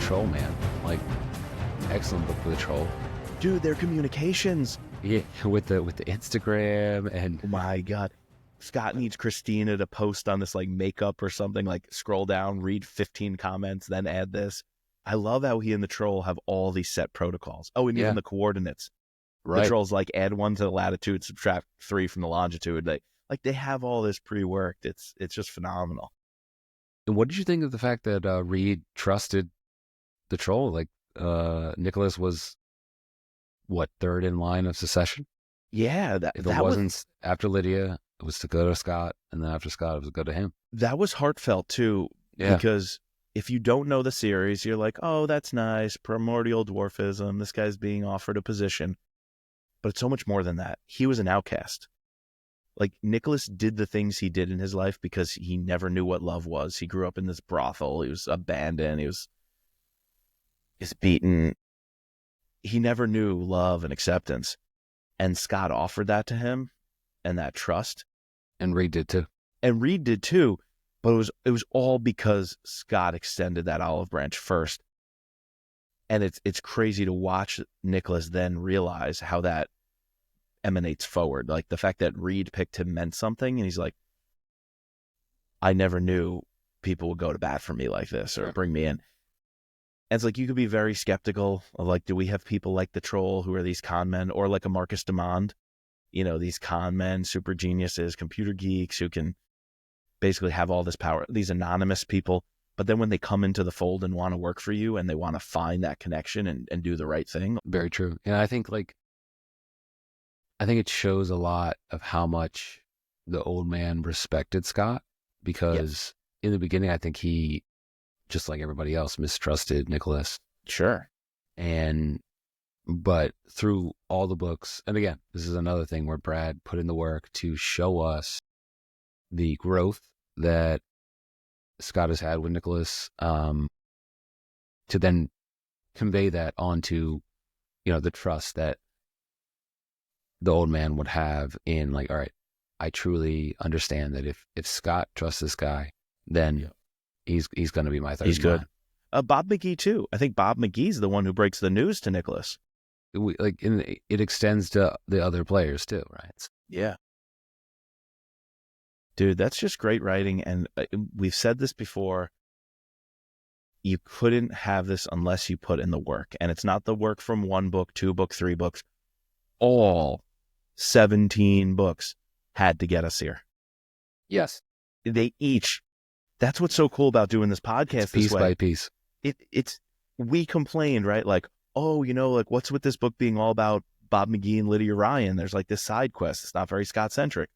Troll, man. Like, excellent book for the Troll. Dude, their communications. Yeah, with the Instagram and... Oh my God. Scott needs Christina to post on this like makeup or something, like scroll down, read 15 comments, then add this. I love how he and the Troll have all these set protocols. Oh, and even the coordinates. Right. The Troll's like add 1 to the latitude, subtract 3 from the longitude. They have all this pre-worked. It's just phenomenal. And what did you think of the fact that Reed trusted the Troll? Like, Nicholas was, what, third in line of succession? Yeah. If it wasn't after Lydia, it was to go to Scott, and then after Scott, it was to go to him. That was heartfelt, too, because if you don't know the series, you're like, oh, that's nice, primordial dwarfism, this guy's being offered a position. But it's so much more than that. He was an outcast. Like, Nicholas did the things he did in his life because he never knew what love was. He grew up in this brothel. He was abandoned. He was beaten. He never knew love and acceptance. And Scott offered that to him and that trust. And Reed did too. But it was all because Scott extended that olive branch first. And it's crazy to watch Nicholas then realize how that emanates forward. Like the fact that Reed picked him meant something. And he's like, I never knew people would go to bat for me like this or bring me in. And it's like, you could be very skeptical of like, do we have people like the Troll who are these con men, or like a Marcus Demond, these con men, super geniuses, computer geeks who can basically have all this power, these anonymous people. But then when they come into the fold and want to work for you and they want to find that connection and do the right thing. Very true. And I think it shows a lot of how much the old man respected Scott, because in the beginning, I think he, just like everybody else, mistrusted Nicholas. Sure. But through all the books, and again, this is another thing where Brad put in the work to show us the growth that Scott has had with Nicholas, to then convey that onto, the trust that the old man would have in like, all right, I truly understand that if Scott trusts this guy, then he's going to be my third. He's good. Bob McGee too. I think Bob McGee's the one who breaks the news to Nicholas. It extends to the other players too, right? Yeah. Dude, that's just great writing. And we've said this before. You couldn't have this unless you put in the work. And it's not the work from 1 book, 2 books, 3 books. All 17 books had to get us here. Yes. That's what's so cool about doing this podcast. Piece by piece. We complained, right? Like, oh, like what's with this book being all about Bob McGee and Lydia Ryan? There's like this side quest. It's not very Scott-centric.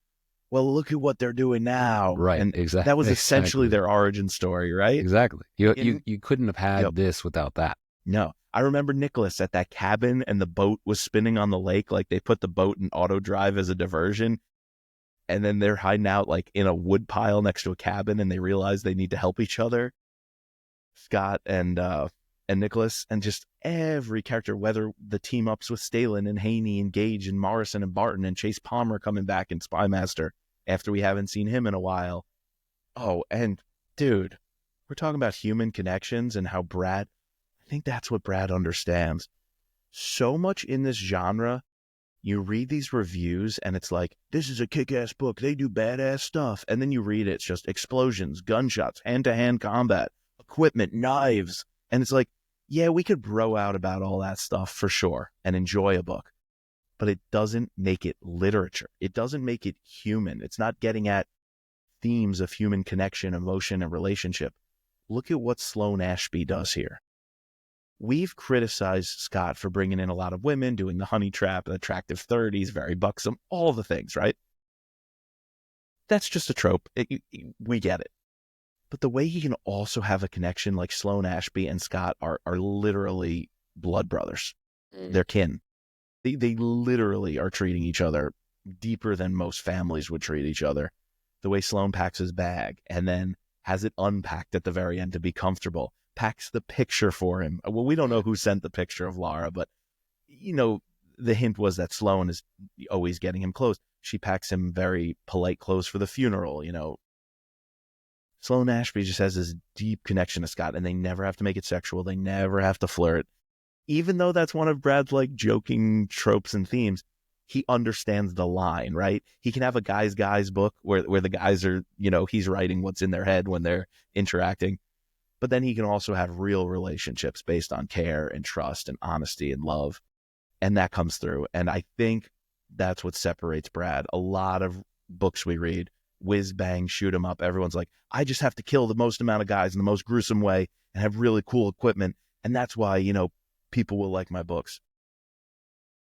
Well, look at what they're doing now. Right, and exactly. That was essentially their origin story, right? Exactly. You couldn't have had this without that. No. I remember Nicholas at that cabin and the boat was spinning on the lake. Like they put the boat in auto drive as a diversion. And then they're hiding out like in a wood pile next to a cabin and they realize they need to help each other. Scott and Nicholas, and just every character, whether the team ups with Stalin and Haney and Gage and Morrison and Barton and Chase Palmer coming back in Spymaster after we haven't seen him in a while. Oh, and dude, we're talking about human connections and how I think that's what Brad understands. So much in this genre, you read these reviews and it's like, this is a kick-ass book. They do badass stuff. And then you read it, it's just explosions, gunshots, hand-to-hand combat, equipment, knives. And it's like, yeah, we could bro out about all that stuff for sure and enjoy a book, but it doesn't make it literature. It doesn't make it human. It's not getting at themes of human connection, emotion, and relationship. Look at what Sloane Ashby does here. We've criticized Scott for bringing in a lot of women, doing the honey trap, attractive 30s, very buxom, all the things, right? That's just a trope. We get it. But the way he can also have a connection, like Sloane Ashby and Scott are literally blood brothers. They're kin. They literally are treating each other deeper than most families would treat each other. The way Sloane packs his bag and then has it unpacked at the very end to be comfortable, packs the picture for him. Well, we don't know who sent the picture of Lara, but, the hint was that Sloane is always getting him clothes. She packs him very polite clothes for the funeral, Sloan Ashby just has this deep connection to Scott, and they never have to make it sexual. They never have to flirt. Even though that's one of Brad's like joking tropes and themes, he understands the line, right? He can have a guys book where the guys are, he's writing what's in their head when they're interacting. But then he can also have real relationships based on care and trust and honesty and love. And that comes through. And I think that's what separates Brad. A lot of books we read, whiz bang, shoot 'em up. Everyone's like, I just have to kill the most amount of guys in the most gruesome way and have really cool equipment. And that's why, people will like my books.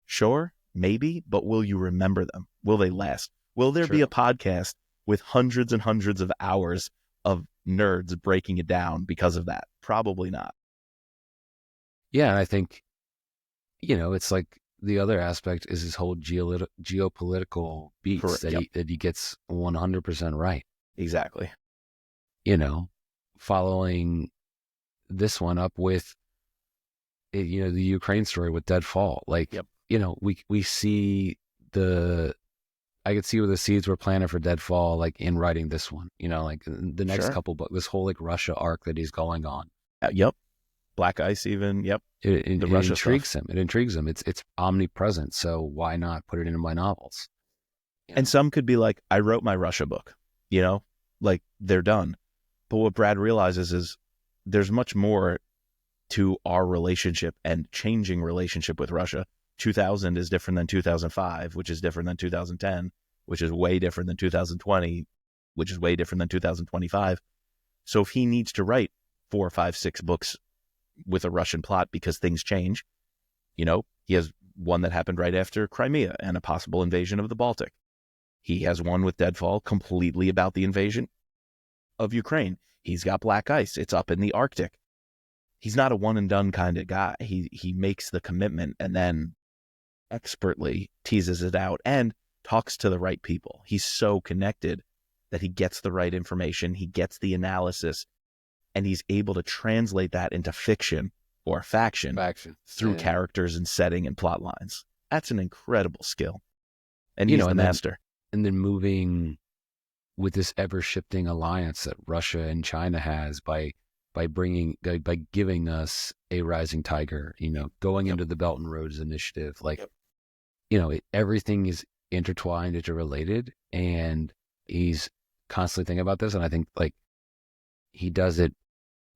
Sure, maybe, but will you remember them? Will they last? Will there be a podcast with hundreds and hundreds of hours of nerds breaking it down because of that? Probably not. Yeah, and I think, it's like the other aspect is his whole geopolitical beats that he gets 100% right. Exactly. Following this one up with, the Ukraine story with Deadfall. Like, we see I could see where the seeds were planted for Deadfall, like in writing this one, like the next couple books, this whole like Russia arc that he's going on. Yep. Black Ice even. Yep. It intrigues him. It intrigues him. It's omnipresent. So why not put it into my novels? And some could be like, I wrote my Russia book, like they're done. But what Brad realizes is there's much more to our relationship and changing relationship with Russia. 2000 is different than 2005, which is different than 2010, which is way different than 2020, which is way different than 2025. So if he needs to write 4, 5, 6 books with a Russian plot because things change, he has one that happened right after Crimea and a possible invasion of the Baltic. He has one with Deadfall completely about the invasion of Ukraine. He's got Black Ice. It's up in the Arctic. He's not a one and done kind of guy. He makes the commitment and then expertly teases it out and talks to the right people. He's so connected that he gets the right information. He gets the analysis, and he's able to translate that into fiction or faction through characters and setting and plot lines. That's an incredible skill. And he's the master. And then moving with this ever shifting alliance that Russia and China has by giving us a rising tiger, going into the Belt and Roads Initiative, everything is intertwined, interrelated, and he's constantly thinking about this. And I think he does it.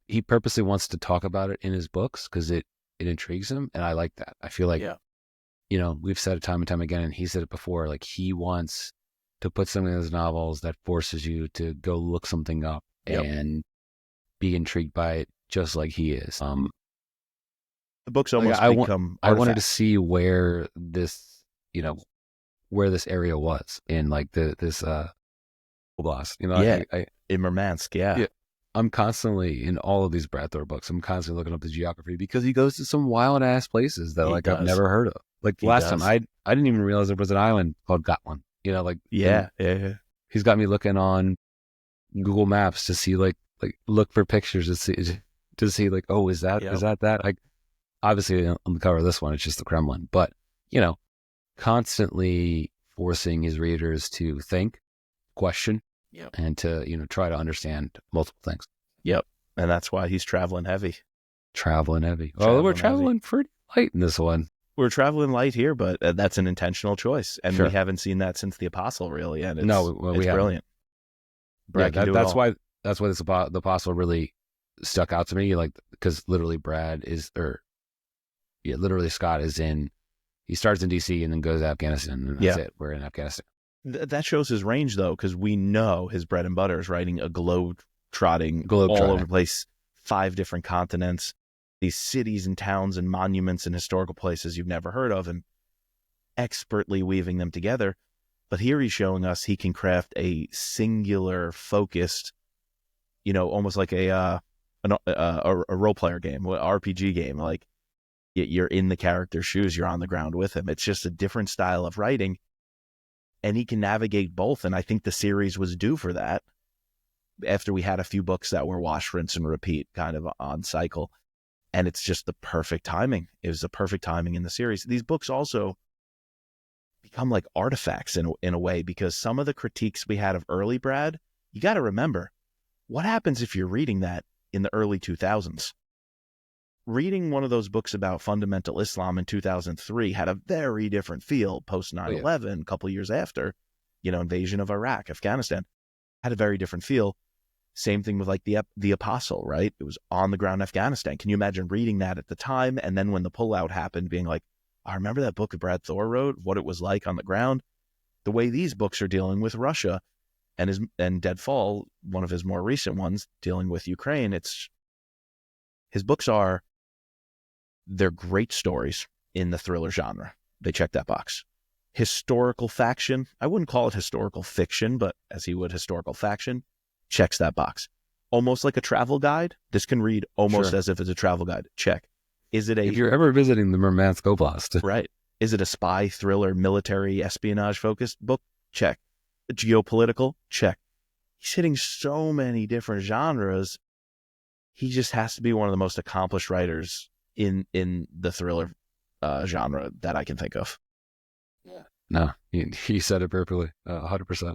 He purposely wants to talk about it in his books because it intrigues him, and I like that. I feel like, we've said it time and time again, and he said it before. Like he wants to put something in his novels that forces you to go look something up and be intrigued by it, just like he is. The books almost become. I wanted to see where this, where this area was in this Oblast. In Murmansk. Yeah. I'm constantly in all of these Brad Thor books. I'm constantly looking up the geography because he goes to some wild ass places that I've never heard of. Like last time, I didn't even realize there was an island called Gotland. Yeah. He's got me looking on Google Maps to see look for pictures to see oh, is that that? Like obviously on the cover of this one, it's just the Kremlin, but constantly forcing his readers to think, question, and to try to understand multiple things. Yep, and that's why he's traveling heavy. Well, we're traveling pretty light in this one. We're traveling light here, but that's an intentional choice, and we haven't seen that since the Apostle, really. And it's brilliant. Brad that's why the Apostle really stuck out to me, because literally Scott is in. He starts in DC and then goes to Afghanistan, and that's it. We're in Afghanistan. That shows his range, though, because we know his bread and butter is writing a globe-trotting, all over the place, 5 different continents, these cities and towns and monuments and historical places you've never heard of, and expertly weaving them together. But here he's showing us he can craft a singular, focused, almost like a role-player game, an RPG game. Like you're in the character's shoes, you're on the ground with him. It's just a different style of writing. And he can navigate both. And I think the series was due for that after we had a few books that were wash, rinse, and repeat kind of on cycle. And it's just the perfect timing. It was the perfect timing in the series. These books also become like artifacts in a way, because some of the critiques we had of early Brad, you got to remember, What happens if you're reading that in the early 2000s? Reading one of those books about fundamental Islam in 2003 had a very different feel post 9/11, a couple of years after, invasion of Iraq, Afghanistan, had a very different feel. Same thing with like the Apostle, right? It was on the ground in Afghanistan. Can you imagine reading that at the time? And then when the pullout happened, being like, I remember that book that Brad Thor wrote, what it was like on the ground. The way these books are dealing with Russia and Deadfall, one of his more recent ones, dealing with Ukraine, his books they're great stories in the thriller genre. They check that box. Historical faction, I wouldn't call it historical fiction, but as he would historical faction, checks that box. Almost like a travel guide. This can read almost as if it's a travel guide. Check. Is it if you're ever visiting the Murmansk Oblast. Right. Is it a spy, thriller, military, espionage-focused book? Check. Geopolitical? Check. He's hitting so many different genres. He just has to be one of the most accomplished writers in the thriller genre that I can think of. Yeah. No, he said it perfectly. 100%.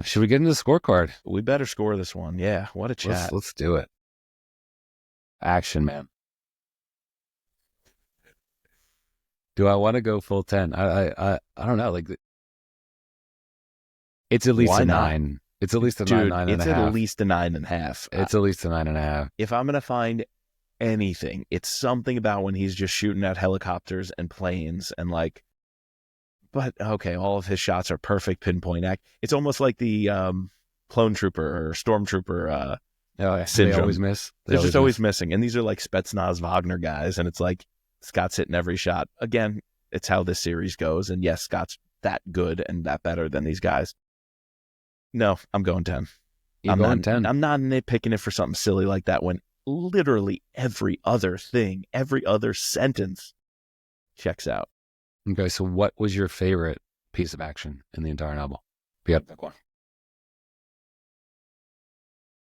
Should we get into the scorecard? We better score this one. Yeah, what a chat. Let's do it. Action, man. Do I want to go full 10? I don't know. Like, it's at least Why a not? 9. It's at least a Dude, 9 and a half. it's at least a 9.5. It's at least a 9.5. If I'm going to find anything, it's something about when he's just shooting at helicopters and planes and like, but okay, all of his shots are perfect pinpoint act. It's almost like the clone trooper or stormtrooper syndrome. They always miss. They're just always missing. And these are like Spetsnaz Wagner guys. And it's like Scott's hitting every shot. Again, it's how this series goes. And yes, Scott's that good and that better than these guys. No, I'm going 10. I'm going 10. I'm not nitpicking it for something silly like that when literally every other thing, every other sentence checks out. Okay, so what was your favorite piece of action in the entire novel? You got to pick one.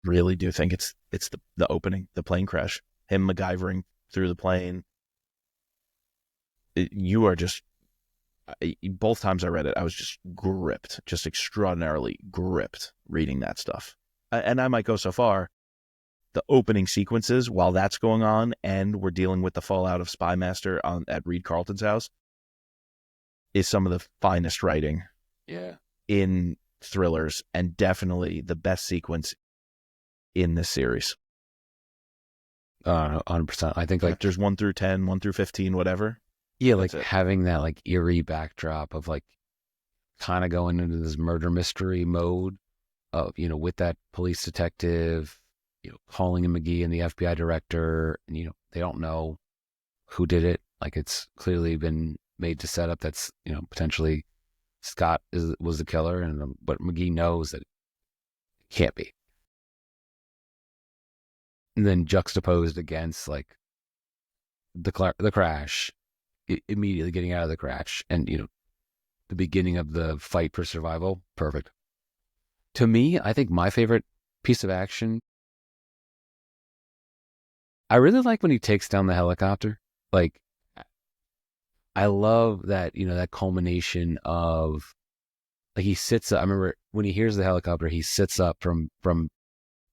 Really do think it's the opening, the plane crash, him MacGyvering through the plane. You are just, both times I read it, I was just gripped, just extraordinarily gripped reading that stuff. And I might go so far, the opening sequences while that's going on and we're dealing with the fallout of Spymaster at Reed Carlton's house is some of the finest writing in thrillers and definitely the best sequence in this series. 100%. I think like there's 1 through 10, 1 through 15, whatever. Yeah, like having that like eerie backdrop of like kind of going into this murder mystery mode of, with that police detective, calling him McGee and the FBI director, and, they don't know who did it. Like it's clearly been made to set up that's, potentially Scott was the killer, but McGee knows that it can't be. And then juxtaposed against like the crash, immediately getting out of the crash, and the beginning of the fight for survival. Perfect. To me, I think my favorite piece of action, I really like when he takes down the helicopter. Like, I love that, that culmination of, like, he sits up. I remember when he hears the helicopter, he sits up from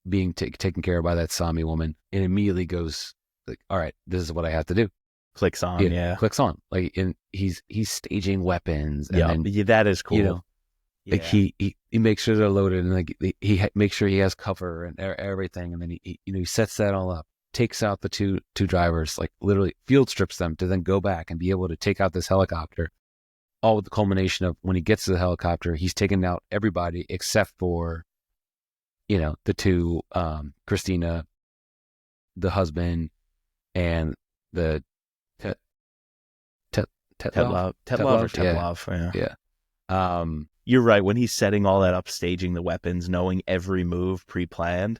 being taken care of by that Sami woman and immediately goes like, all right, this is what I have to do. Clicks on, clicks on. Like, and he's staging weapons. And then, that is cool. Like he makes sure they're loaded, and like he makes sure he has cover and everything. And then he sets that all up, takes out the two drivers, like literally field strips them to then go back and be able to take out this helicopter. All with the culmination of when he gets to the helicopter, he's taken out everybody except for, the two, Christina, the husband, and the Tetlov. Yeah. You're right. When he's setting all that up, staging the weapons, knowing every move pre-planned,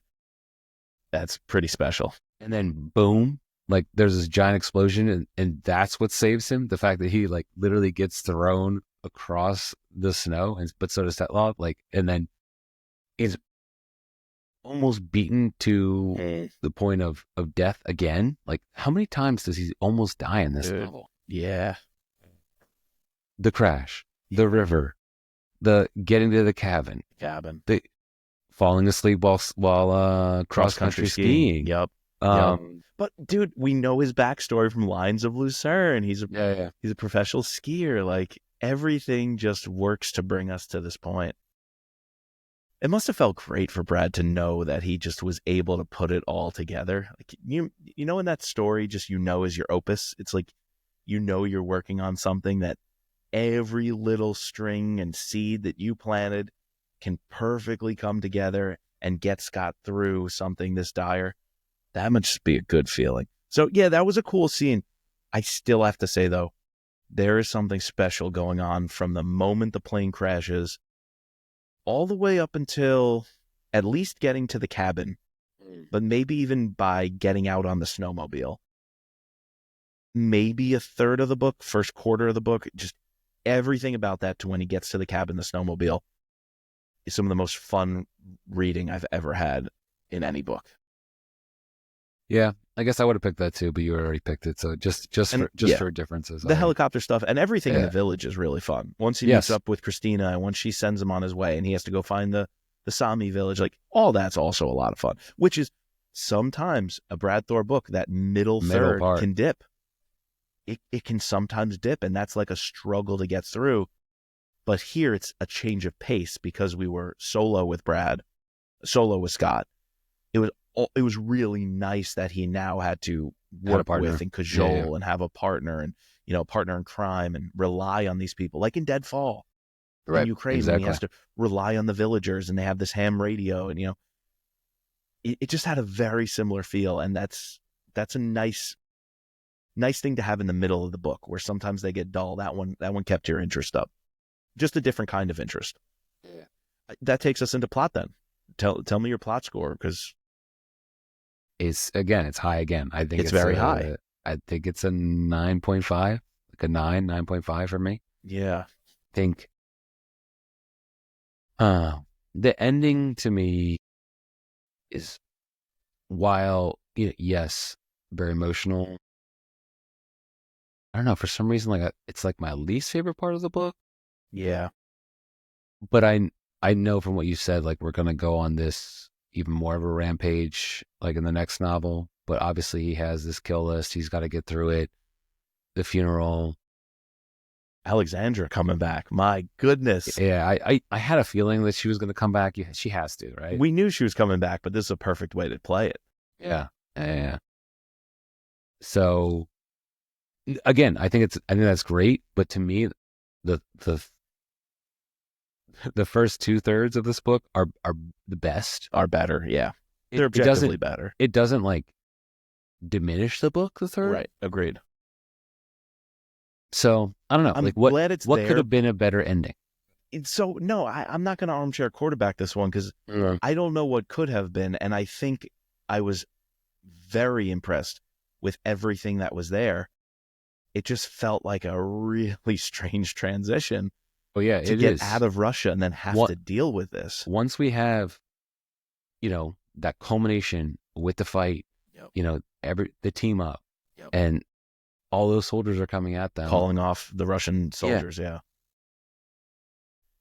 that's pretty special. And then boom, like there's this giant explosion, and that's what saves him. The fact that he like literally gets thrown across the snow, but so does Tetlov. Like, and then is almost beaten to the point of death again. Like, how many times does he almost die in this novel? Yeah. The crash, the river, the getting to the cabin, the falling asleep while cross country skiing. Yep. But dude, we know his backstory from Lines of Lucerne. He's a professional skier. Like, everything just works to bring us to this point. It must have felt great for Brad to know that he just was able to put it all together. Like, you know, in that story, just, is your opus. It's like, you're working on something that every little string and seed that you planted can perfectly come together and get Scott through something this dire. That must just be a good feeling. So yeah, that was a cool scene. I still have to say though, there is something special going on from the moment the plane crashes all the way up until at least getting to the cabin, but maybe even by getting out on the snowmobile. Maybe a third of the book, first quarter of the book, just everything about that to when he gets to the cabin, the snowmobile, is some of the most fun reading I've ever had in any book. Yeah, I guess I would have picked that too, but you already picked it. So just for differences. The helicopter stuff and everything in the village is really fun. Once he meets up with Christina and once she sends him on his way and he has to go find the Sami village, like, all that's also a lot of fun, which is sometimes a Brad Thor book, that middle third part can dip. It can sometimes dip, and that's like a struggle to get through. But here it's a change of pace because we were solo with Scott. It was really nice that he now had to work with and cajole and have a partner and, partner in crime and rely on these people, like in Deadfall in Ukraine, when he has to rely on the villagers and they have this ham radio, and, it just had a very similar feel. And that's a nice thing to have in the middle of the book, where sometimes they get dull. That one kept your interest up. Just a different kind of interest. Yeah. That takes us into plot then. Tell me your plot score, because it's high again. I think it's very high. I think it's a 9.5, like a 9.5 for me. Yeah. I think the ending to me is, while, yes, very emotional, I don't know, for some reason, it's like my least favorite part of the book. Yeah. But I know from what you said, like, we're going to go on this even more of a rampage, like in the next novel. But obviously he has this kill list. He's got to get through it. The funeral. Alexandra coming back. My goodness. Yeah, I had a feeling that she was going to come back. She has to, right? We knew she was coming back, but this is a perfect way to play it. Yeah. So, again, I think that's great. But to me, the first 2/3 of this book are the best. Are better, yeah. They're objectively better. It doesn't diminish the book, the third. Right, agreed. So I don't know. I'm glad it's what there. Could have been a better ending? So no, I'm not going to armchair quarterback this one, because I don't know what could have been, and I think I was very impressed with everything that was there. It just felt like a really strange transition. Oh yeah, to get out of Russia and then have to deal with this. Once we have, that culmination with the fight, the team up, and all those soldiers are coming at them, calling off the Russian soldiers. Yeah.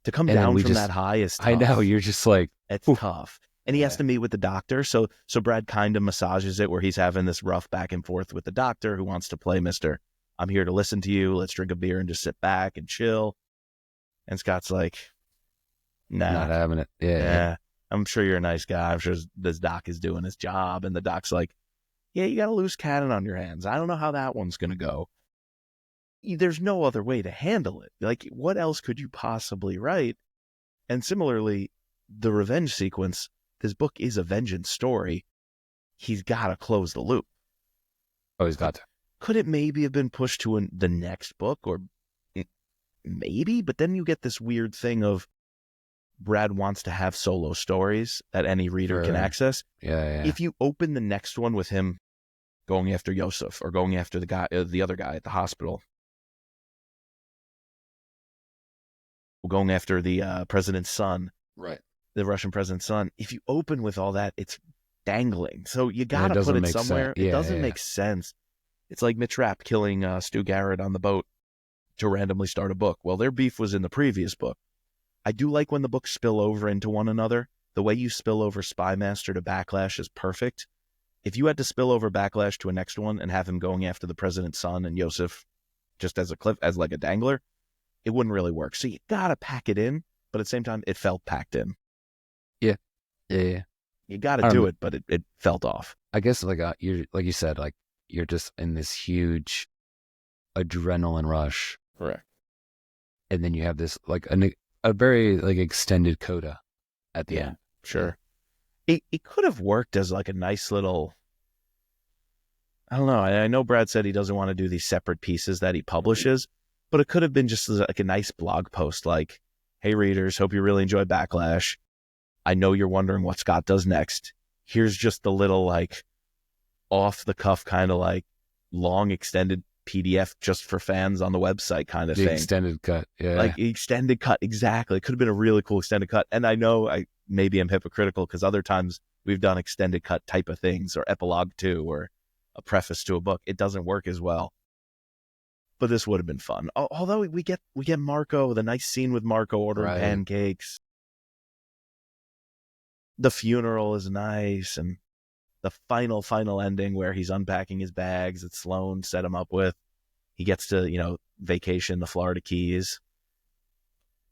To come down from that high is tough. I know, you're just like, it's tough. And he has to meet with the doctor. So Brad kind of massages it, where he's having this rough back and forth with the doctor, who wants to play Mr. I'm here to listen to you. Let's drink a beer and just sit back and chill. And Scott's like, nah. Not having it. Yeah. I'm sure you're a nice guy. I'm sure this doc is doing his job. And the doc's like, yeah, you got a loose cannon on your hands. I don't know how that one's going to go. There's no other way to handle it. Like, what else could you possibly write? And similarly, the revenge sequence, this book is a vengeance story. He's got to close the loop. Oh, he's got to. Could it maybe have been pushed to the next book? Or maybe, but then you get this weird thing of Brad wants to have solo stories that any reader can access. Yeah. If you open the next one with him going after Yosef or going after the other guy at the hospital, going after the president's son, right? The Russian president's son. If you open with all that, it's dangling. So you got to put it somewhere. It doesn't make sense. It's like Mitch Rapp killing Stu Garrett on the boat to randomly start a book. Well, their beef was in the previous book. I do like when the books spill over into one another. The way you spill over Spy Master to Backlash is perfect. If you had to spill over Backlash to a next one and have him going after the president's son and Yosef just as a cliff, as like a dangler, it wouldn't really work. So you gotta pack it in, but at the same time, it felt packed in. Yeah. You gotta do it, but it felt off. I guess like you said, like you're just in this huge adrenaline rush. Correct. And then you have this like a very like extended coda at the end. Sure. It could have worked as like a nice little, I don't know. I know Brad said he doesn't want to do these separate pieces that he publishes, but it could have been just like a nice blog post like, hey readers, hope you really enjoy Backlash. I know you're wondering what Scott does next. Here's just the little like off the cuff kind of like long extended PDF just for fans on the website kind of The thing. extended cut. Yeah. Like extended cut. Exactly. It could have been a really cool extended cut. And I know maybe I'm hypocritical because other times we've done extended cut type of things or epilogue to or a preface to a book. It doesn't work as well. But this would have been fun. Although we get Marco, the nice scene with Marco ordering pancakes. The funeral is nice, and the final ending where he's unpacking his bags that Sloan set him up with. He gets to, vacation the Florida Keys.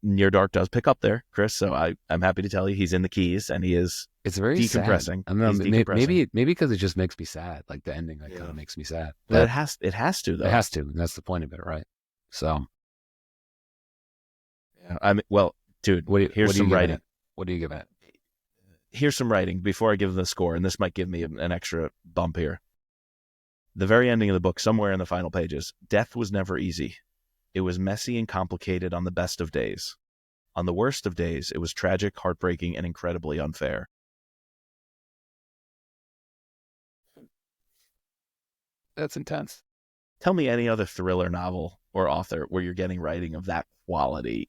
Near Dark does pick up there, Chris, so I'm happy to tell you he's in the Keys, and he is it's very decompressing. Sad. I don't know, he's decompressing. maybe because it just makes me sad. Like the ending kind of makes me sad. But it has to, though. It has to, and that's the point of it, right? So, yeah, dude, here's some writing. What do you give it? Here's some writing before I give the score, and this might give me an extra bump here. The very ending of the book, somewhere in the final pages, death was never easy. It was messy and complicated on the best of days. On the worst of days, it was tragic, heartbreaking, and incredibly unfair. That's intense. Tell me any other thriller novel or author where you're getting writing of that quality,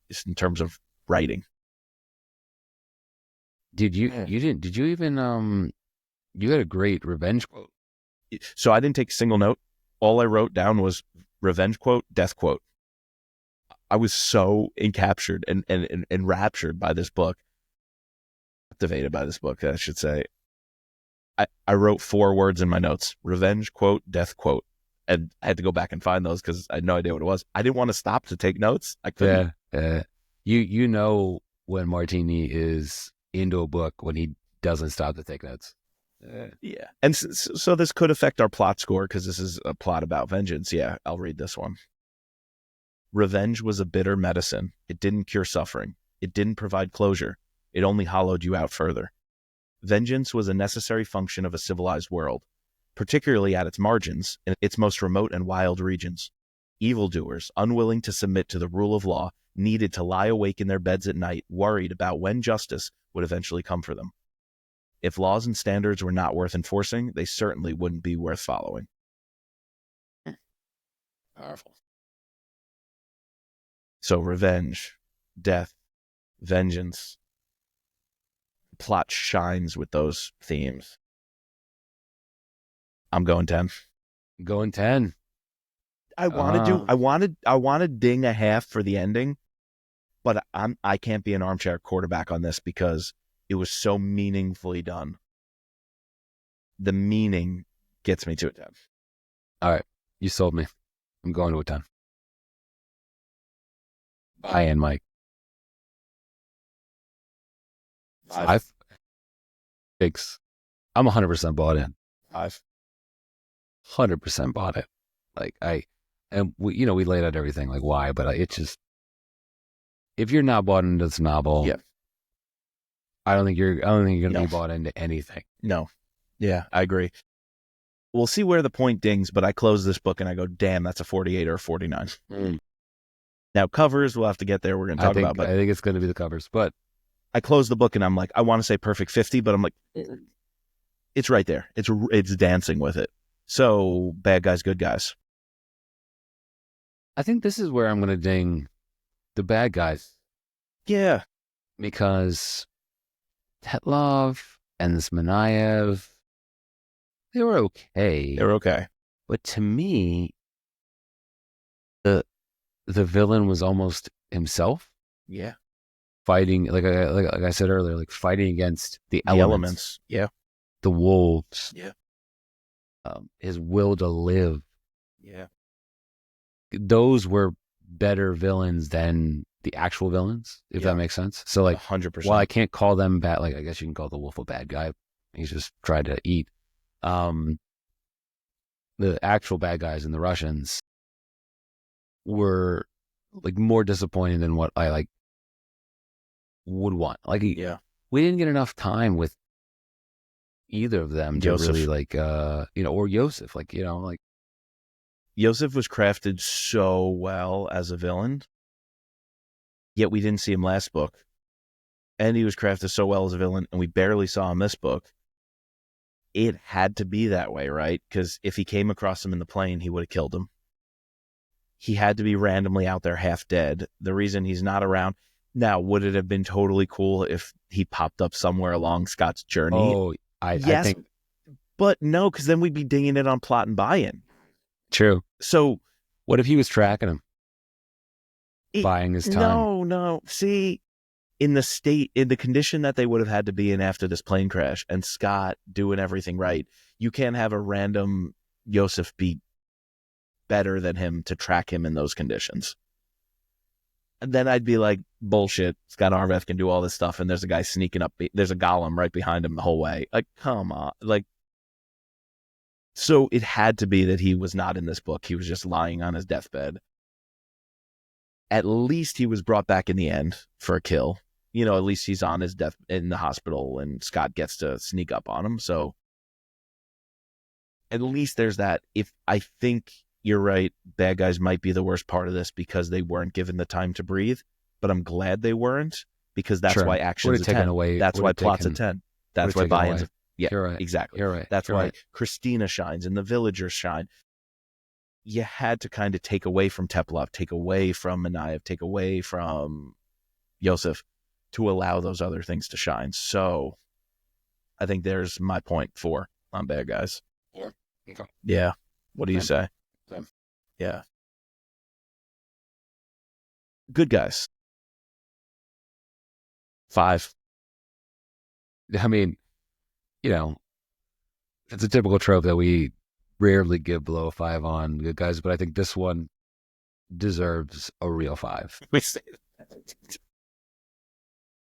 just in terms of writing. Did you even you had a great revenge quote. So I didn't take a single note. All I wrote down was revenge quote, death quote. I was so encaptured and enraptured by this book. Captivated by this book, I should say. I wrote 4 words in my notes. Revenge quote, death quote. And I had to go back and find those because I had no idea what it was. I didn't want to stop to take notes. I couldn't. Yeah. You know when Martini is into a book when he doesn't stop to take notes. Yeah. And so this could affect our plot score because this is a plot about vengeance. Yeah, I'll read this one. Revenge was a bitter medicine. It didn't cure suffering. It didn't provide closure. It only hollowed you out further. Vengeance was a necessary function of a civilized world, particularly at its margins, in its most remote and wild regions. Evildoers, unwilling to submit to the rule of law, needed to lie awake in their beds at night, worried about when justice would eventually come for them. If laws and standards were not worth enforcing, they certainly wouldn't be worth following. Powerful. So revenge, death, vengeance. Plot shines with those themes. I'm going 10. Going 10. I wanted ding a half for the ending, but I can't be an armchair quarterback on this because it was so meaningfully done. The meaning gets me to a 10. All right. You sold me. I'm going to a 10. Buy in, Mike. 5. 6. I'm 100% bought in. 5. 100% bought it. Like we laid out everything like why, but it's just, if you're not bought into this novel, yeah. I don't think you're going to be bought into anything. No. Yeah, I agree. We'll see where the point dings, but I close this book and I go, damn, that's a 48 or a 49. Now, covers, we'll have to get there. We're going to talk about, but I think it's going to be the covers, but I close the book and I'm like, I want to say perfect 50, but I'm like, it's right there. It's dancing with it. So bad guys, good guys. I think this is where I'm going to ding the bad guys. Yeah. Because Tetlov and this Manayev, they were okay. They were okay. But to me, the villain was almost himself. Yeah. fighting, like I said earlier, like fighting against the The elements, Yeah. the wolves, Yeah. his will to live. Yeah. Those were better villains than the actual villains, if that makes sense. So like 100%. while I can't call them bad, like I guess you can call the wolf a bad guy. He's just tried to eat. The actual bad guys in the Russians were like more disappointing than what I like would want. Like we didn't get enough time with either of them to really like or Yosef, like like Yosef was crafted so well as a villain, yet we didn't see him last book. And he was crafted so well as a villain, and we barely saw him this book. It had to be that way, right? Because if he came across him in the plane, he would have killed him. He had to be randomly out there half dead. The reason he's not around now, would it have been totally cool if he popped up somewhere along Scott's journey? Oh, I think, but no, because then we'd be dinging it on plot and buy-in. True. So what if he was tracking him, buying his time? No. See, in the condition that they would have had to be in after this plane crash, and Scott doing everything right, you can't have a random Yosef be better than him to track him in those conditions. And then I'd be like, bullshit, Scot Harvath can do all this stuff, and there's a guy sneaking up, there's a golem right behind him the whole way. Like, come on. Like, so it had to be that he was not in this book. He was just lying on his deathbed. At least he was brought back in the end for a kill. At least he's on his death in the hospital, and Scott gets to sneak up on him. So at least there's that. If I think you're right, bad guys might be the worst part of this because they weren't given the time to breathe. But I'm glad they weren't, because that's why action's a 10. That's why plot's a 10. That's why buy-ins. Yeah, you're right. Exactly. You're right. That's you're why right. Christina shines and the villagers shine. You had to kind of take away from Teplov, take away from Manaev, take away from Yosef to allow those other things to shine. So I think there's my point 4 on bad guys. Yeah. Okay. Yeah. What do you say? Same. Yeah. Good guys. 5. I mean, it's a typical trope that we rarely give below a 5 on good guys, but I think this one deserves a real 5. We say that.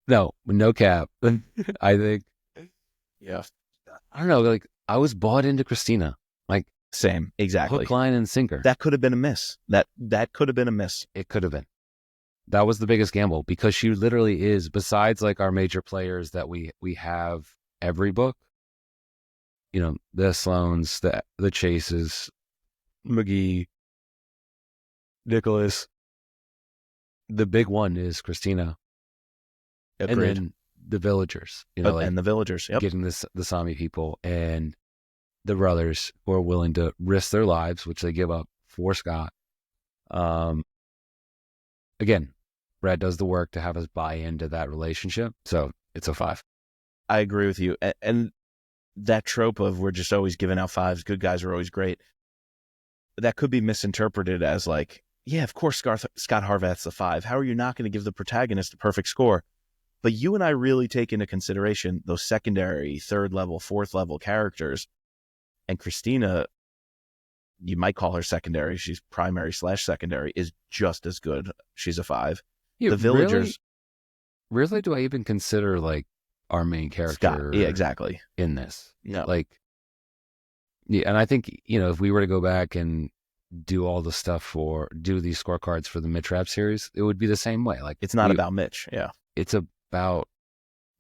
No cap. I think. Yeah. I don't know. Like, I was bought into Christina. Like, same. Exactly. Hook, line, and sinker. That could have been a miss. That could have been a miss. It could have been. That was the biggest gamble, because she literally is, besides like our major players that we have every book, the Sloans, the Chases, McGee, Nicholas. The big one is Christina. Agreed. And then the villagers, and the villagers, getting the Sami people and the brothers who are willing to risk their lives, which they give up for Scott. Again, Brad does the work to have us buy into that relationship. So it's a 5. I agree with you. And that trope of we're just always giving out 5s, good guys are always great, that could be misinterpreted as like, yeah, of course Scott Harvath's a 5. How are you not going to give the protagonist a perfect score? But you and I really take into consideration those secondary, 3rd level, 4th level characters. And Christina, you might call her secondary. She's primary/secondary, is just as good. She's a 5. Yeah, the villagers. Really, do I even consider like our main character? Scott. Yeah, exactly. In this. No. Like, yeah, and I think, if we were to go back and do all the stuff do these scorecards for the Mitch Rapp series, it would be the same way. Like, it's not about Mitch. Yeah. It's about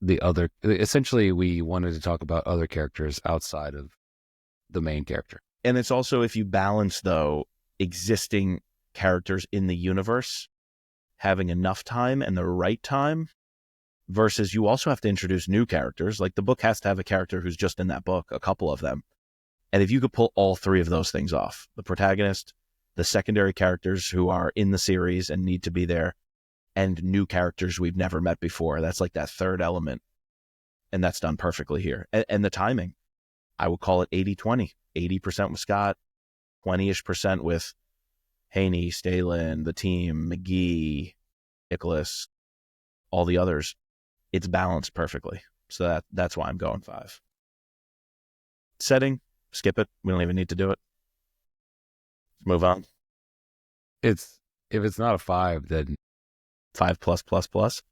the other. Essentially, we wanted to talk about other characters outside of the main character. And it's also, if you balance, though, existing characters in the universe having enough time and the right time, versus you also have to introduce new characters. Like, the book has to have a character who's just in that book, a couple of them. And if you could pull all 3 of those things off, the protagonist, the secondary characters who are in the series and need to be there, and new characters we've never met before, that's like that 3rd element. And that's done perfectly here. And the timing, I would call it 80-20. 80% with Scott, 20-ish% with Haney, Stalin, the team, McGee, Nicholas. all the others, it's balanced perfectly. So that's why I'm going 5. Setting, skip it. We don't even need to do it. Move on. If it's not a 5, then 5 plus plus plus.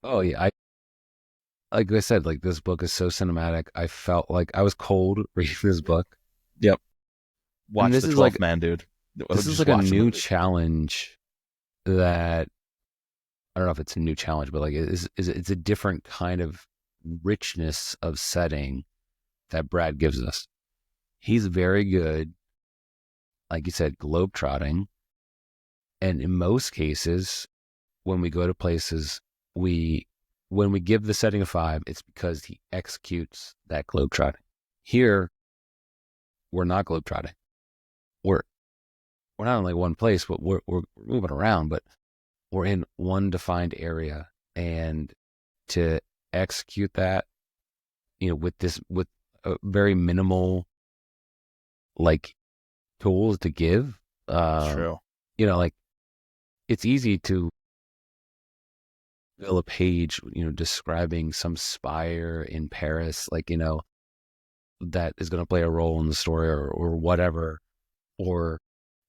oh yeah, like I said, like this book is so cinematic. I felt like I was cold reading this book. Yep. Watch this the is 12th like- Man, dude. This is Just like a watch the new movie. challenge that I don't know if it's a new challenge, but like it's a different kind of richness of setting that Brad gives us. He's very good, like you said, globetrotting. And in most cases, when we go to places, when we give the setting a 5, it's because he executes that globetrotting. Here, we're not globetrotting. We're not in like one place, but we're moving around, but we're in one defined area. And to execute that, with a very minimal like tools to give, True. like it's easy to fill a page, describing some spire in Paris, like, that is going to play a role in the story or whatever, or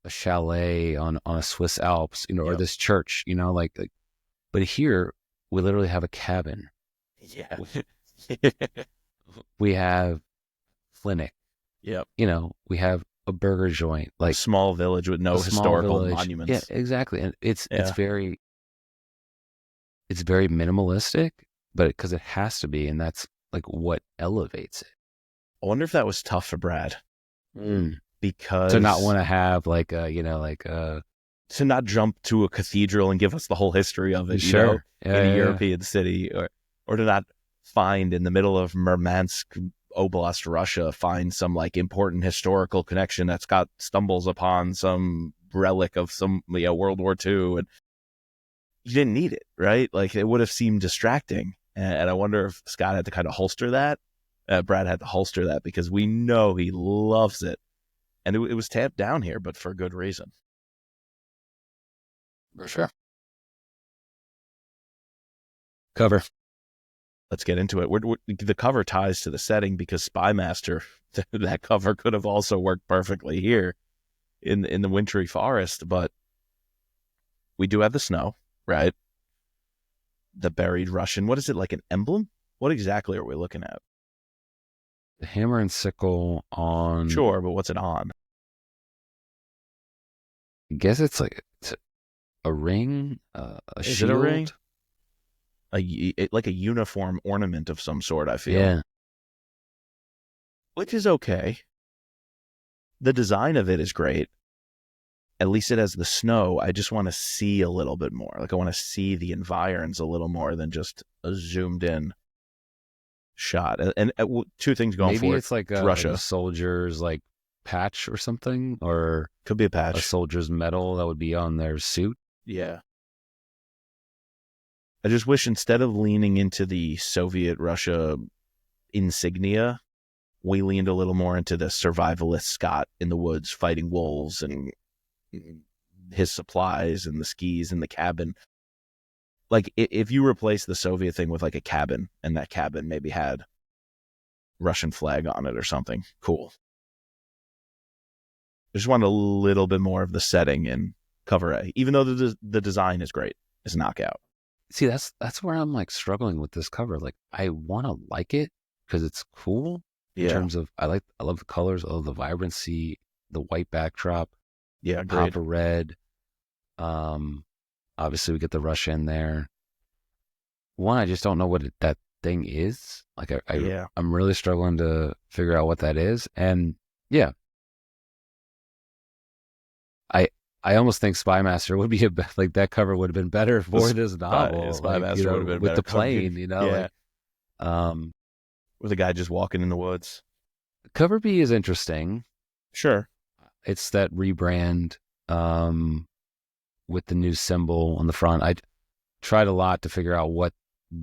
a chalet on a Swiss Alps, or Yep. this church, but here we literally have a cabin. Yeah. We have Flynn. Yep. We have a burger joint, Like small village with no a small historical village. monuments. Yeah, exactly. And it's Yeah. very minimalistic, but because it has to be, and that's like what elevates it. I wonder if that was tough for Brad because To not want to have like to not jump to a cathedral and give us the whole history of it, sure, in a European city, or to not find in the middle of Murmansk Oblast, Russia, find some like important historical connection that Scott stumbles upon some relic of some World War II, and you didn't need it, right? Like it would have seemed distracting, and I wonder if Scott had to kind of holster that. Brad had to holster that because we know he loves it, and it was tamped down here, but for good reason. for sure. Cover. Let's get into it. The cover ties to the setting because Spymaster, that cover could have also worked perfectly here in the wintry forest, but we do have the snow, right? The buried Russian. What is it, like an emblem? What exactly are we looking at? The hammer and sickle on. Sure, but what's it on? I guess it's a ring, a Is it a shield. ring? Like a uniform ornament of some sort, I feel. Yeah. Which is okay. The design of it is great. At least it has the snow. I just want to see a little bit more. Like I want to see the environs a little more than just a zoomed in shot. And two things going Maybe for it. it's like Russia. a soldier's like patch or something, or Could be a a patch. soldier's medal that would be on their suit. Yeah. I just wish instead of leaning into the Soviet Russia insignia, we leaned a little more into the survivalist Scott in the woods fighting wolves and his supplies and the skis and the cabin. Like if you replace the Soviet thing with like a cabin, and that cabin maybe had Russian flag on it or something, cool. I just want a little bit more of the setting in cover A, even though the design is great. It's a knockout. See, that's where I'm like struggling with this cover. Like I want to like it because it's cool in terms of I love the colors, I love the vibrancy, the white backdrop, Yeah, pop great. of red. Obviously we get the Russia in there. One, I just don't know what that thing is. Like I'm really struggling to figure out what that is. And yeah, I almost think Spymaster would be like that cover would have been better for this novel. Spymaster would have been with better the cover. plane, Yeah. With a guy just walking in the woods. Cover B is interesting. Sure. It's that rebrand with the new symbol on the front. I tried a lot to figure out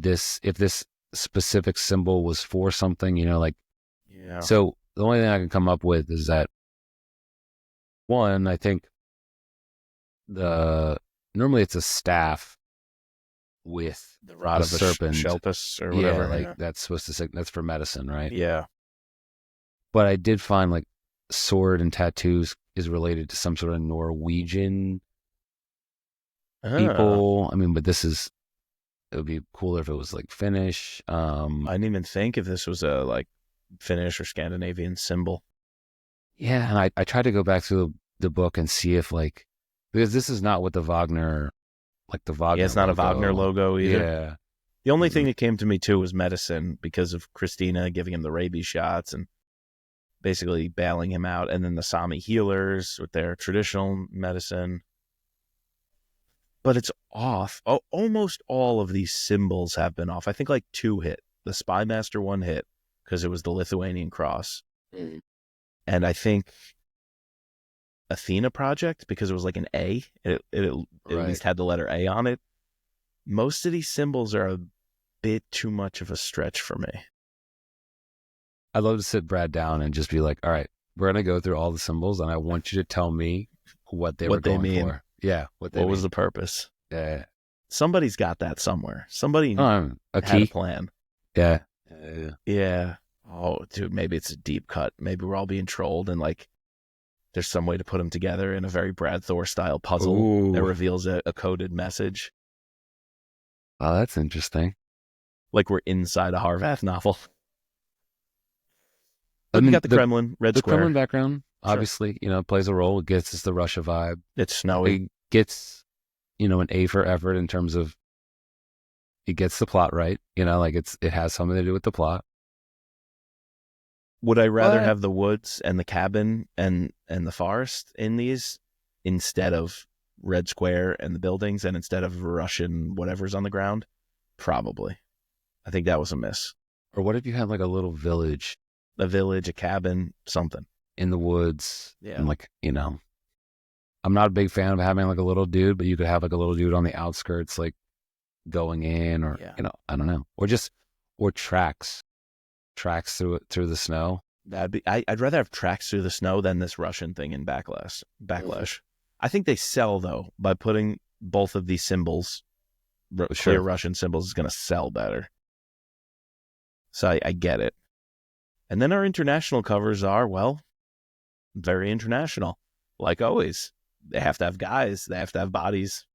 if this specific symbol was for something, Yeah. So the only thing I can come up with is that one, I think normally it's a staff with The rod a of serpent. Shelpus or whatever. Yeah, like that's supposed to say that's for medicine, right? Yeah. But I did find like sword and tattoos is related to some sort of Norwegian people. I mean, but it would be cooler if it was like Finnish. I didn't even think if this was a like Finnish or Scandinavian symbol. Yeah, and I tried to go back to the book and see if like, because this is not what the Wagner Yeah, it's not a Wagner logo either. Yeah. The only thing that came to me too was medicine because of Christina giving him the rabies shots and basically bailing him out. And then the Sami healers with their traditional medicine. But it's off. Oh, almost all of these symbols have been off. I think like 2 hit. The Spymaster one hit because it was the Lithuanian cross. And I think Athena Project because it was like an A. It at least had the letter A on it. Most of these symbols are a bit too much of a stretch for me. I'd love to sit Brad down and just be like, all right, we're going to go through all the symbols and I want you to tell me what they were going mean. for. Yeah. What was the purpose? Yeah. Somebody's got that somewhere. Somebody a had key a plan. Yeah. Yeah. Oh, dude, maybe it's a deep cut. Maybe we're all being trolled and like there's some way to put them together in a very Brad Thor style puzzle that reveals a coded message. Oh, that's interesting. Like we're inside a Harvath novel. I mean, we got the Kremlin, Red Square. The Kremlin background, obviously, plays a role. It gets us the Russia vibe. It's snowy. It gets, an A for effort in terms of it gets the plot right. Like it has something to do with the plot. Would I rather have the woods and the cabin and the forest in these instead of Red Square and the buildings and instead of Russian whatever's on the ground? Probably. I think that was a miss. Or what if you had like a little village? A village, a cabin, something. In the woods. Yeah. And like, I'm not a big fan of having like a little dude, but you could have like a little dude on the outskirts, like going in or, I don't know. Or tracks through the snow. I'd rather have tracks through the snow than this Russian thing in Backlash. I think they sell though by putting both of these symbols, clear Russian symbols, is going to sell better. So I get it. And then our international covers are, well, very international. Like always, they have to have guys, they have to have bodies.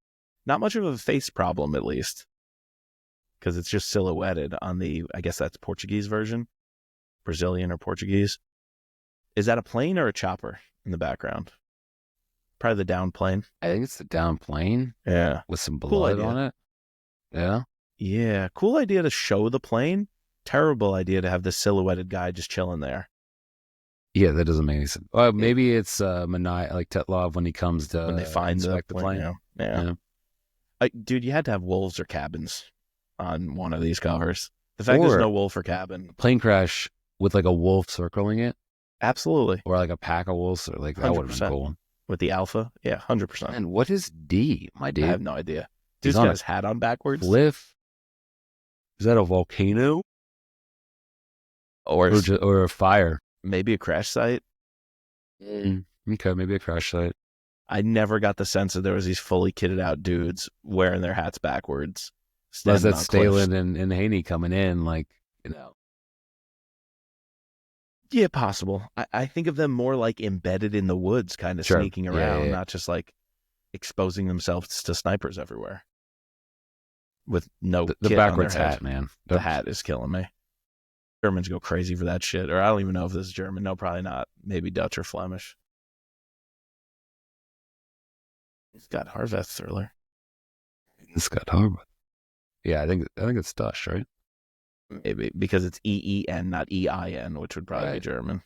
Not much of a face problem, at least, because it's just silhouetted on I guess that's Portuguese version, Brazilian or Portuguese. Is that a plane or a chopper in the background? Probably the down plane. I think it's the down plane. Yeah. With some blood on it. Yeah. Yeah. Cool idea to show the plane. Terrible idea to have the silhouetted guy just chilling there. Yeah, that doesn't make any sense. Maybe it's like Tetlov when he comes to when they find the plane. Yeah. Dude, you had to have wolves or cabins on one of these covers. The fact there's no wolf or cabin. Plane crash with like a wolf circling it. Absolutely. Or like a pack of wolves. Or like that would have been cool. With the alpha? Yeah, 100%. And what is D, my dude? I have no idea. Dude's got his hat on backwards. Cliff? Is that a volcano? Or a fire? Maybe a crash site. Okay, maybe a crash site. I never got the sense that there was these fully kitted out dudes wearing their hats backwards. Was that Stalin and Haney coming in, like, Yeah, possible. I think of them more like embedded in the woods, kind of sneaking around, not just like exposing themselves to snipers everywhere. With no the backwards hat, man. The hat is killing me. Germans go crazy for that shit. Or I don't even know if this is German. No, probably not. Maybe Dutch or Flemish. Scot Harvath thriller. Scot Harvath. Yeah, I think it's Dutch, right? Maybe because it's EEN, not EIN, which would probably be German.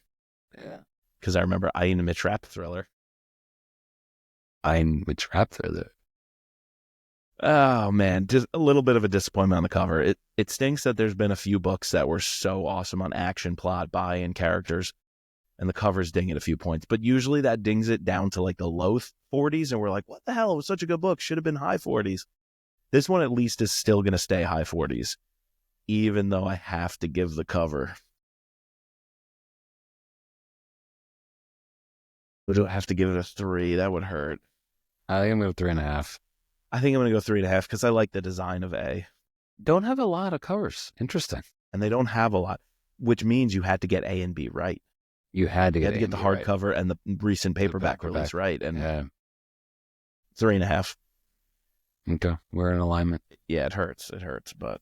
Yeah. Because I remember Ein Mitch Rapp thriller. Ein Mitch Rapp thriller. Oh man, just a little bit of a disappointment on the cover. It stinks that there's been a few books that were so awesome on action, plot, buy-in, characters, and the covers ding it a few points. But usually that dings it down to like the low 40s, and we're like, what the hell? It was such a good book. Should have been high 40s. This one at least is still going to stay high 40s, even though I have to give the cover. Or do I have to give it a 3? That would hurt. I think I'm going to 3.5. I think I'm going to go 3.5 because I like the design of A. Don't have a lot of covers. Interesting. And they don't have a lot, which means you had to get A and B right. You had to You get, had to get the hardcover and the recent paperback paperback. release right. And Yeah. 3.5. Okay. We're in alignment. Yeah, it hurts. It hurts, but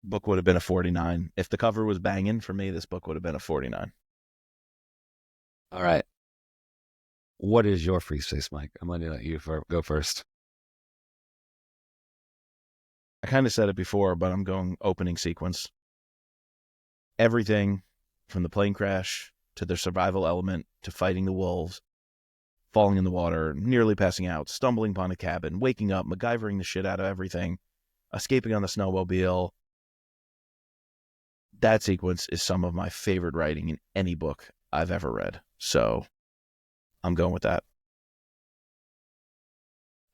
book would have been a 49. If the cover was banging for me, this book would have been a 49. All right. What is your free space, Mike? I'm going to let you go first. I kind of said it before, but I'm going opening sequence. Everything from the plane crash to the survival element to fighting the wolves, falling in the water, nearly passing out, stumbling upon a cabin, waking up, MacGyvering the shit out of everything, escaping on the snowmobile. That sequence is some of my favorite writing in any book I've ever read. So I'm going with that.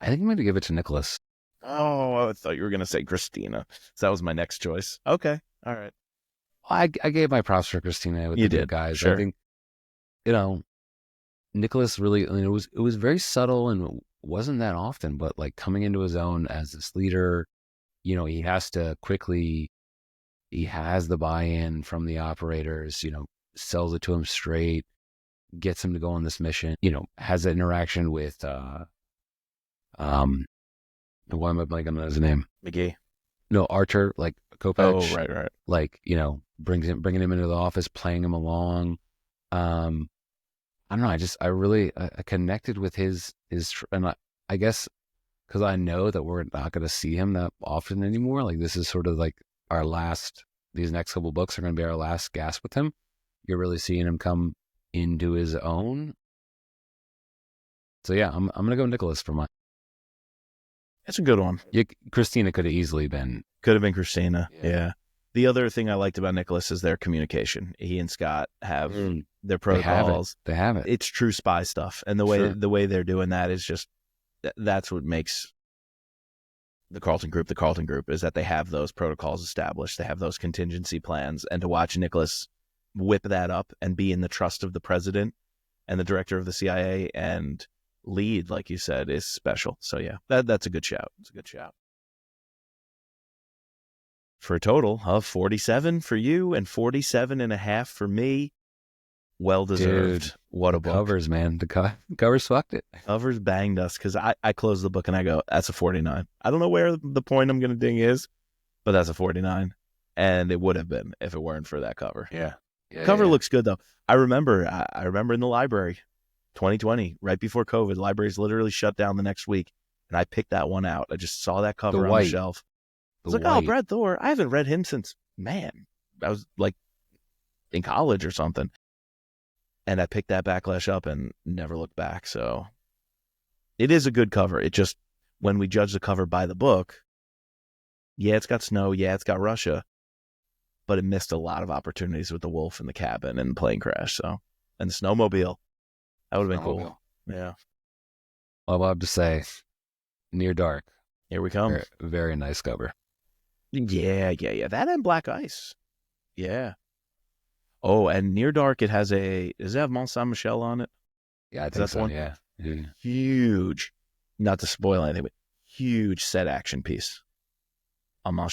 I think I'm going to give it to Nicholas. Oh, I thought you were going to say Christina. So that was my next choice. Okay. All right. I gave my props for Christina with You the did, guys. sure. I think, Nicholas really, I mean, it was very subtle and wasn't that often, but like coming into his own as this leader, he has to quickly, he has the buy-in from the operators, sells it to him straight, gets him to go on this mission, has an interaction with, why am I blanking on his name? McGee. No, Archer, like Kopech. Oh, right. Like, bringing him into the office, playing him along. I don't know. I really connected with his, and I guess because I know that we're not going to see him that often anymore. Like this is sort of like these next couple books are going to be our last gasp with him. You're really seeing him come into his own. So yeah, I'm going to go Nicholas for mine. That's a good one. Christina could have easily been. Could have been Christina. Yeah. Yeah. The other thing I liked about Nicholas is their communication. He and Scott have their protocols. They have it. It's true spy stuff. And the way they're doing that is just, that's what makes the Carlton Group, is that they have those protocols established. They have those contingency plans. And to watch Nicholas whip that up and be in the trust of the president and the director of the CIA and lead, like you said, is special. So yeah, that's a good shout. It's a good shout. For a total of 47 for you and 47.5 for me. Well deserved. Dude, what a book. Covers, man. The covers fucked it. Covers banged us because I close the book and I go, that's a 49. I don't know where the point I'm going to ding is, but that's a 49. And it would have been if it weren't for that cover. Yeah. Cover looks good though. I remember in the library, 2020, right before COVID, libraries literally shut down the next week. And I picked that one out. I just saw that cover on the shelf. I was like, oh, Brad Thor. I haven't read him since, I was like in college or something. And I picked that Backlash up and never looked back. So it is a good cover. It just, when we judge the cover by the book, yeah, it's got snow. Yeah, it's got Russia. But it missed a lot of opportunities with the wolf in the cabin and the plane crash. So, and the snowmobile. That would have been cool. Yeah. Well, I'll have to say, Near Dark. Here we come. Very, very nice cover. Yeah. That and Black Ice. Yeah. Oh, and Near Dark, does it have Mont Saint-Michel on it? Yeah, I think so, yeah. Huge, not to spoil anything, but huge set action piece on Mont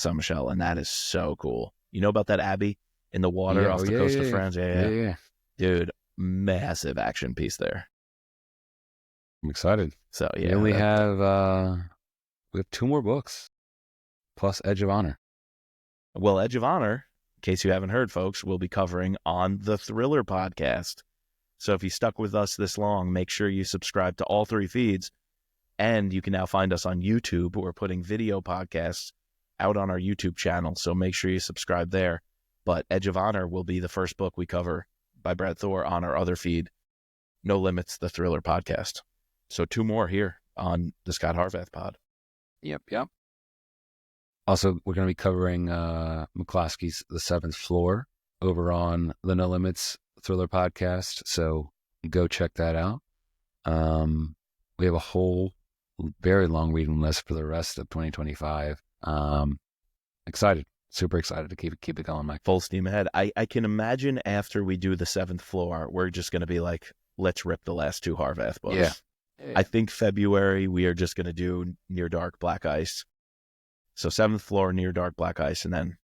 Saint-Michel, and that is so cool. You know about that abbey in the water off the coast of France? Yeah. Dude, massive action piece there. I'm excited. So, yeah. We only have 2 more books, plus Edge of Honor. Well, Edge of Honor, in case you haven't heard, folks, we'll be covering on the Thriller Podcast. So if you stuck with us this long, make sure you subscribe to all 3 feeds. And you can now find us on YouTube. We're putting video podcasts out on our YouTube channel. So make sure you subscribe there. But Edge of Honor will be the first book we cover by Brad Thor on our other feed, No Limits, the Thriller Podcast. So 2 more here on the Scot Harvath Pod. Yep. Also, we're going to be covering McCloskey's The Seventh Floor over on the No Limits Thriller Podcast. So go check that out. We have a whole very long reading list for the rest of 2025. Excited. Super excited to keep it going, Mike. Full steam ahead. I can imagine after we do The Seventh Floor, we're just going to be like, let's rip the last 2 Harvath books. Yeah. I think February we are just going to do Near Dark Black Ice. So 7th Floor, Near Dark Black Ice, and then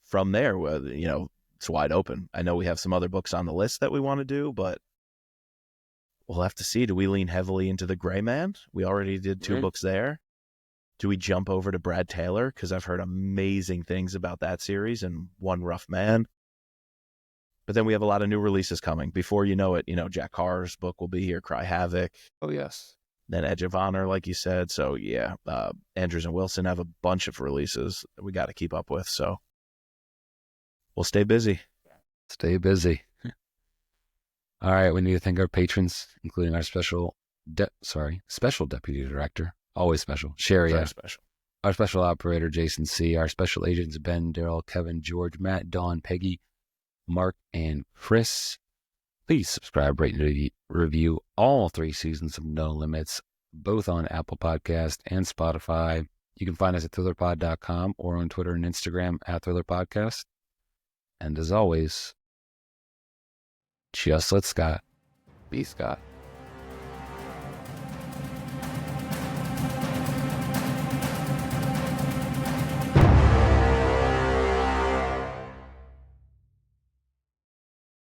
from there, it's wide open. I know we have some other books on the list that we want to do, but we'll have to see. Do we lean heavily into The Gray Man? We already did 2 books there. Do we jump over to Brad Taylor? Because I've heard amazing things about that series and One Rough Man. But then we have a lot of new releases coming. Before you know it, Jack Carr's book will be here, Cry Havoc. Oh, yes. Then Edge of Honor, like you said. So, yeah, Andrews and Wilson have a bunch of releases that we got to keep up with. So we'll stay busy. Stay busy. All right, we need to thank our patrons, including our special deputy director, always special, Sherry. Very special. Our special operator, Jason C. Our special agents, Ben, Daryl, Kevin, George, Matt, Dawn, Peggy, Mark, and Chris. Please subscribe, rate, and review all 3 seasons of No Limits, both on Apple Podcast and Spotify. You can find us at thrillerpod.com or on Twitter and Instagram at thrillerpodcast. And as always, just let Scott be Scott.